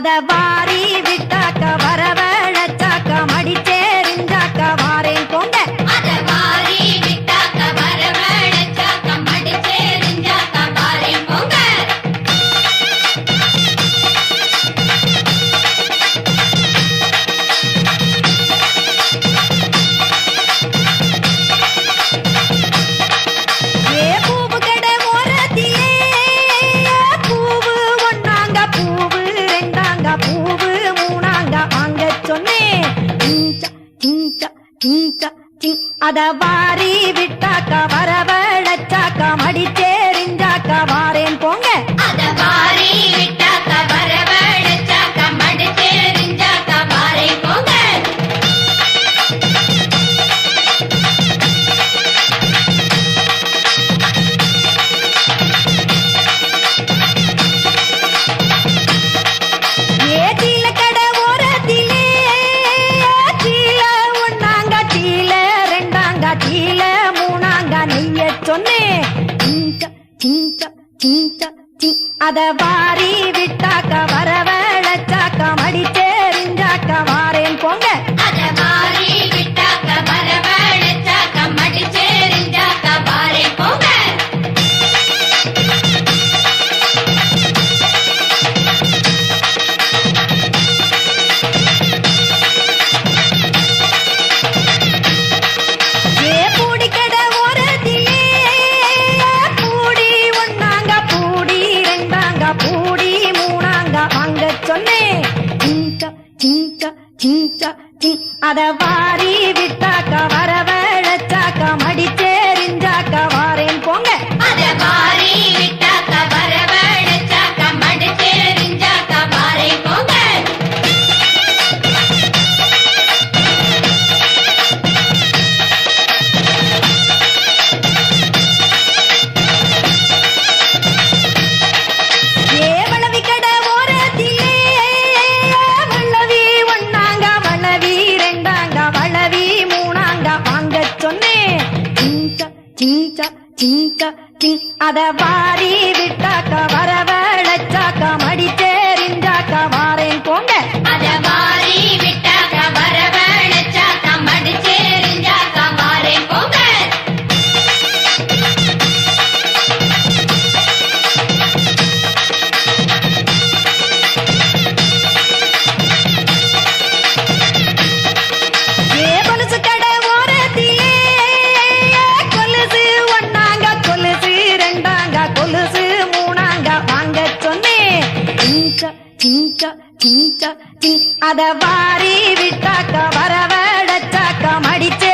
அத வாரி விட்டாக்க வரவழைச்சாக்க மடிச்சேரிஞ்சாக்க வாரேன் போங்க. அத வாரி விட்டாக்க வரவழைச்சாக்க மடிச்சேரிஞ்சாக்க வாரேன் போங்க. அத வாரி விட்டாக்க வரவழைச்சாக்க மடிச்சேரிஞ்சாக்க வாரேன் போங்க. அத வாரி விட்டாக்க வரவழைச்சாக்க மடிச்சேரிஞ்சாக்க வாரேன் போங்க. அத வாரி விட்டாக்க வரவழைச்சாக்க மடிச்சேரிஞ்சாக்க வாரேன் போங்க. அத வாரி விட்டாக்க வரவழைச்சாக்க மடிச்சேரிஞ்சாக்க வாரேன் போங்க. அத வாரி விட்டாக்க வரவழைச்சாக்க மடிச்சேரிஞ்சாக்க வாரேன் போங்க. அத வாரி விட்டாக்க வரவழைச்சாக்க மடிச்சேரிஞ்சாக்க வாரேன் போங்க. அத வாரி விட்டாக்க வரவழைச்சாக்க மடிச்சேரிஞ்சாக்க வாரேன் போங்க. அத வாரி விட்டாக்க வரவழைச்சாக்க மடிச்சேரிஞ்சாக்க வாரேன் போங்க. அத வாரி விட்டாக்க வரவழைச்சாக்க மடிச்ச